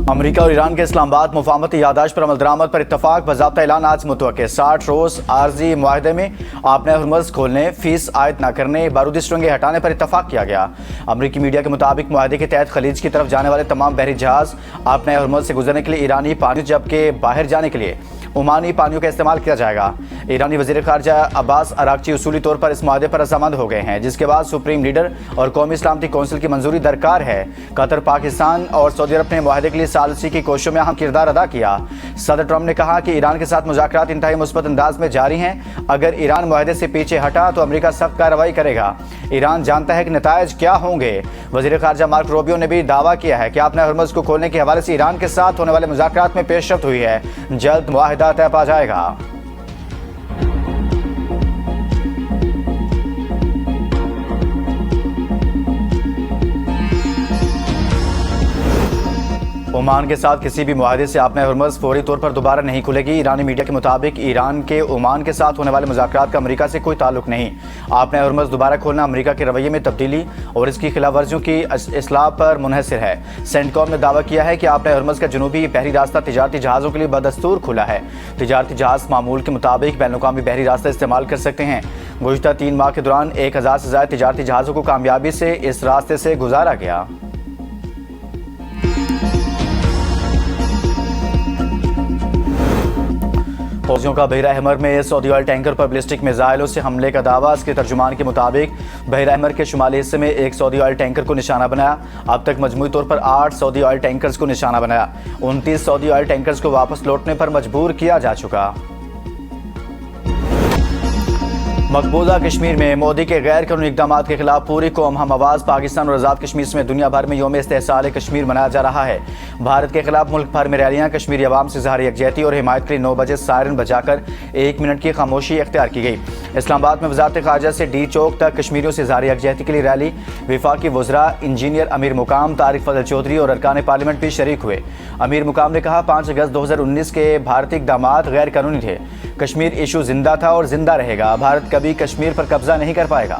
امریکہ اور ایران کے اسلام آباد مفاہمتی یادداشت پر عمل درآمد پر اتفاق باضابطہ اعلان آج متوقع 60 روز عارضی معاہدے میں آبنۂ ہرمز کھولنے فیس عائد نہ کرنے بارودی سرنگیں ہٹانے پر اتفاق کیا گیا۔ امریکی میڈیا کے مطابق معاہدے کے تحت خلیج کی طرف جانے والے تمام بحری جہاز آبنۂ ہرمز سے گزرنے کے لیے ایرانی پانیوں جبکہ باہر جانے کے لیے عمانی پانیوں کا استعمال کیا جائے گا۔ ایرانی وزیر خارجہ عباس اراغچی اصولی طور پر اس معاہدے پر رضامند ہو گئے ہیں، جس کے بعد سپریم لیڈر اور قومی سلامتی کونسل کی منظوری درکار ہے۔ قطر، پاکستان اور سعودی عرب نے معاہدے کے لیے ثالثی کی کوششوں میں اہم کردار ادا کیا۔ صدر ٹرمپ نے کہا کہ ایران کے ساتھ مذاکرات انتہائی مثبت انداز میں جاری ہیں۔ اگر ایران معاہدے سے پیچھے ہٹا تو امریکہ سخت کارروائی کرے گا۔ ایران جانتا ہے کہ نتائج کیا ہوں گے۔ وزیر خارجہ مارک روبیو نے بھی دعویٰ کیا ہے کہ آبنۂ ہرمز کو کھولنے کے حوالے سے ایران کے ساتھ ہونے والے مذاکرات میں پیش رفت ہوئی ہے، جلد معاہدہ طے پا جائے گا۔ عمان کے ساتھ کسی بھی معاہدے سے آبنۂ ہرمز فوری طور پر دوبارہ نہیں کھلے گی۔ ایرانی میڈیا کے مطابق ایران کے عمان کے ساتھ ہونے والے مذاکرات کا امریکہ سے کوئی تعلق نہیں۔ آبنۂ ہرمز دوبارہ کھولنا امریکہ کے رویے میں تبدیلی اور اس کی خلاف ورزیوں کی اصلاح پر منحصر ہے۔ سینٹکام نے دعویٰ کیا ہے کہ آبنۂ ہرمز کا جنوبی بحری راستہ تجارتی جہازوں کے لیے بدستور کھلا ہے۔ تجارتی جہاز معمول کے مطابق بین الاقوامی بحری راستہ استعمال کر سکتے ہیں۔ گزشتہ 3 ماہ کے دوران 1000 سے زائد تجارتی جہازوں کو کامیابی سے اس راستے سے گزارا گیا۔ فوجیوں کا بحیرہ احمر میں سعودی آئل ٹینکر پر بیلسٹک میزائلوں سے حملے کا دعویٰ۔ اس کے ترجمان کے مطابق بحیرہ احمر کے شمالی حصے میں ایک سعودی آئل ٹینکر کو نشانہ بنایا۔ اب تک مجموعی طور پر 8 سعودی آئل ٹینکرز کو نشانہ بنایا۔ 29 سعودی آئل ٹینکرز کو واپس لوٹنے پر مجبور کیا جا چکا۔ مقبوضہ کشمیر میں مودی کے غیر قانونی اقدامات کے خلاف پوری قوم ہم آواز۔ پاکستان اور آزاد کشمیر سمیت دنیا بھر میں یوم استحصال کشمیر منایا جا رہا ہے۔ بھارت کے خلاف ملک بھر میں ریلیاں، کشمیری عوام سے اظہار یکجہتی اور حمایت کے لیے 9 بجے سائرن بجا کر 1 منٹ کی خاموشی اختیار کی گئی۔ اسلام آباد میں وزارت خارجہ سے ڈی چوک تک کشمیریوں سے اظہار یکجہتی کے لیے ریلی۔ وفاقی وزراء انجینئر امیر مقام، طارق فضل چودھری اور ارکان پارلیمنٹ بھی شریک ہوئے۔ امیر مقام نے کہا 5 اگست 2019 کے بھارتی اقدامات غیر قانونی تھے۔ کشمیر ایشو زندہ تھا اور زندہ رہے گا۔ بھارت کبھی کشمیر پر قبضہ نہیں کر پائے گا۔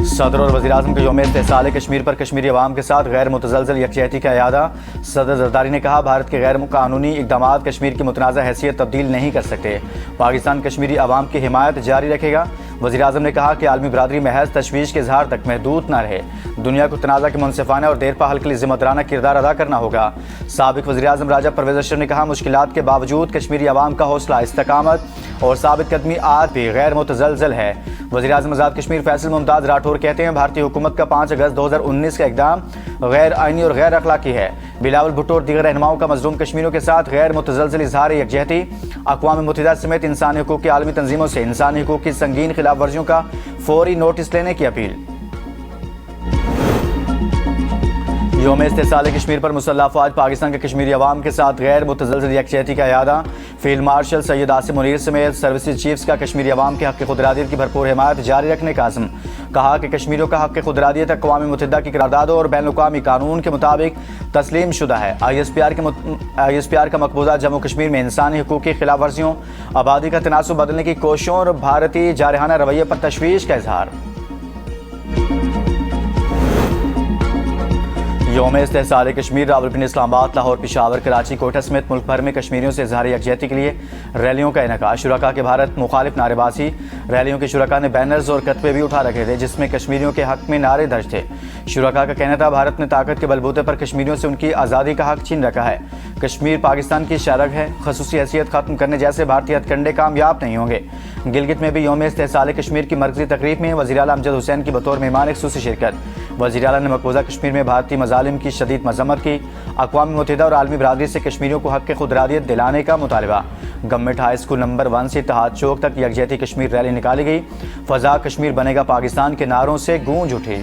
صدر اور وزیراعظم کے یوم استحصال کشمیر پر کشمیری عوام کے ساتھ غیر متزلزل یکجہتی کا اعادہ۔ صدر زرداری نے کہا بھارت کے غیر قانونی اقدامات کشمیر کی متنازع حیثیت تبدیل نہیں کر سکتے۔ پاکستان کشمیری عوام کی حمایت جاری رکھے گا۔ وزیراعظم نے کہا کہ عالمی برادری محض تشویش کے اظہار تک محدود نہ رہے۔ دنیا کو تنازع کے منصفانہ اور دیرپا حل کے لیے ذمہ دارانہ کردار ادا کرنا ہوگا۔ سابق وزیراعظم راجہ پرویز اشرف نے کہا مشکلات کے باوجود کشمیری عوام کا حوصلہ، استقامت اور ثابت قدمی آج بھی غیر متزلزل ہے۔ وزیراعظم آزاد کشمیر فیصل ممتاز راٹھور کہتے ہیں بھارتی حکومت کا 5 اگست 2019 کا اقدام غیر آئینی اور غیر اخلاقی ہے۔ بلاول بھٹو اور دیگر رہنماؤں کا مظلوم کشمیریوں کے ساتھ غیر متزلزل اظہار یکجہتی۔ اقوام متحدہ سمیت انسانی حقوق کی عالمی تنظیموں سے انسانی حقوق کی سنگین خلاف ورزیوں کا فوری نوٹس لینے کی اپیل۔ یوم استحصال کشمیر پر مسلح افواج پاکستان کے کشمیری عوام کے ساتھ غیر متزلزل یکجہتی کا اعادہ۔ فیلڈ مارشل سید عاصم منیر سمیت سروسز چیفز کا کشمیری عوام کے حق خود ارادیت کی بھرپور حمایت جاری رکھنے کا عزم۔ کہا کہ کشمیریوں کا حق خود ارادیت اقوام متحدہ کی قراردادوں اور بین الاقوامی قانون کے مطابق تسلیم شدہ ہے۔ آئی ایس پی آر کا مقبوضہ جموں کشمیر میں انسانی حقوق کی خلاف ورزیوں، آبادی کا تناسب بدلنے کی کوششوں اور بھارتی جارحانہ رویے پر تشویش کا اظہار۔ یوم استحصال کشمیر راولپنڈی، اسلام آباد، لاہور، پشاور، کراچی، کوئٹہ سمیت ملک بھر میں کشمیریوں سے اظہار یکجہتی کے لیے ریلیوں کا انعقاد۔ شرکاء کے بھارت مخالف نعرے بازی۔ ریلیوں کے شرکاء نے بینرز اور کتبے بھی اٹھا رکھے تھے جس میں کشمیریوں کے حق میں نعرے درج تھے۔ شرکاء کا کہنا تھا بھارت نے طاقت کے بلبوتے پر کشمیریوں سے ان کی آزادی کا حق چھین رکھا ہے۔ کشمیر پاکستان کی شرح ہے۔ خصوصی حیثیت ختم کرنے جیسے بھارتی ہتھ کنڈے کامیاب نہیں ہوں گے۔ گلگت میں بھی یوم استحصال کشمیر کی مرکزی تقریب میں وزیر اعلیٰ امجد حسین کی بطور مہمان خصوصی شرکت۔ وزیر اعلیٰ نے مقبوضہ کشمیر میں بھارتی مظالم کی شدید مذمت کی۔ اقوام متحدہ اور عالمی برادری سے کشمیریوں کو حق خود ارادیت دلانے کا مطالبہ۔ گورنمنٹ ہائی اسکول نمبر 1 سے اتحاد چوک تک یکجہتی کشمیر ریلی نکالی گئی۔ فضا کشمیر بنے گا پاکستان کے نعروں سے گونج اٹھی۔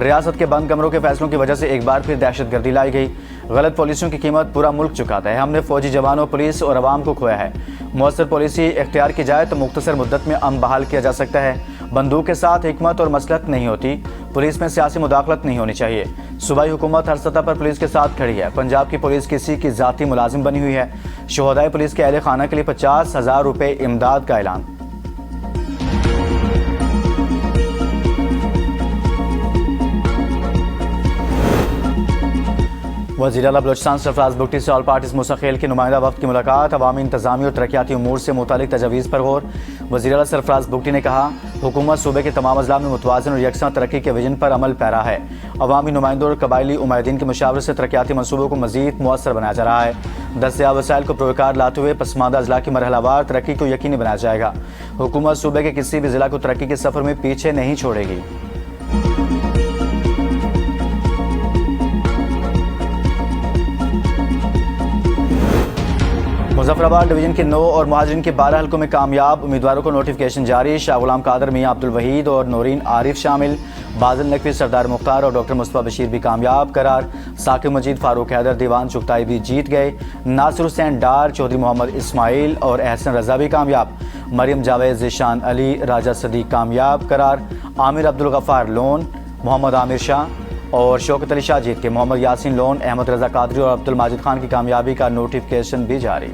ریاست کے بند کمروں کے فیصلوں کی وجہ سے ایک بار پھر دہشت گردی لائی گئی۔ غلط پالیسیوں کی قیمت پورا ملک چکاتا ہے۔ ہم نے فوجی جوانوں، پولیس اور عوام کو کھویا ہے۔ مؤثر پالیسی اختیار کی جائے تو مختصر مدت میں امن بحال کیا جا سکتا ہے۔ بندوق کے ساتھ حکمت اور مصلحت نہیں ہوتی۔ پولیس میں سیاسی مداخلت نہیں ہونی چاہیے۔ صوبائی حکومت ہر سطح پر پولیس کے ساتھ کھڑی ہے۔ پنجاب کی پولیس کسی کی ذاتی ملازم بنی ہوئی ہے۔ شہدائے پولیس کے اہل خانہ کے لیے 50,000 روپے امداد کا اعلان۔ وزیر اعلیٰ بلوچستان سرفراز بگٹی سے آل پارٹیز موسیٰ خیل کے نمائندہ وفد کی ملاقات۔ عوامی انتظامی اور ترقیاتی امور سے متعلق تجاویز پر غور۔ وزیر اعلیٰ سرفراز بگٹی نے کہا، حکومت صوبے کے تمام اضلاع میں متوازن اور یکساں ترقی کے ویژن پر عمل پیرا ہے۔ عوامی نمائندوں اور قبائلی عمائدین کی مشاورت سے ترقیاتی منصوبوں کو مزید مؤثر بنایا جا رہا ہے۔ دستیاب وسائل کو پروکار لاتے ہوئے پسماندہ اضلاع کی مرحلہ وار ترقی کو یقینی بنایا جائے گا۔ حکومت صوبے کے کسی بھی ضلع کو ترقی کے سفر میں پیچھے نہیں چھوڑے گی۔ مظفر آباد ڈویژن کے 9 اور مہاجرین کے 12 حلقوں میں کامیاب امیدواروں کو نوٹیفکیشن جاری۔ شاہ غلام قادر، میاں عبدالوحید اور نورین عارف شامل۔ بازل نقوی، سردار مختار اور ڈاکٹر مصطفیٰ بشیر بھی کامیاب قرار۔ ثاقب مجید، فاروق حیدر، دیوان چغتائی بھی جیت گئے۔ ناصر حسین ڈار، چودھری محمد اسماعیل اور احسن رضا بھی کامیاب۔ مریم جاوید، ذیشان علی، راجہ صدیق کامیاب قرار۔ عامر عبدالغفار لون، محمد عامر شاہ اور شوکت علی شاہ جیت کے۔ محمد یاسین لون، احمد رضا قادری اور عبد الماجد خان کی کامیابی کا نوٹیفکیشن بھی جاری۔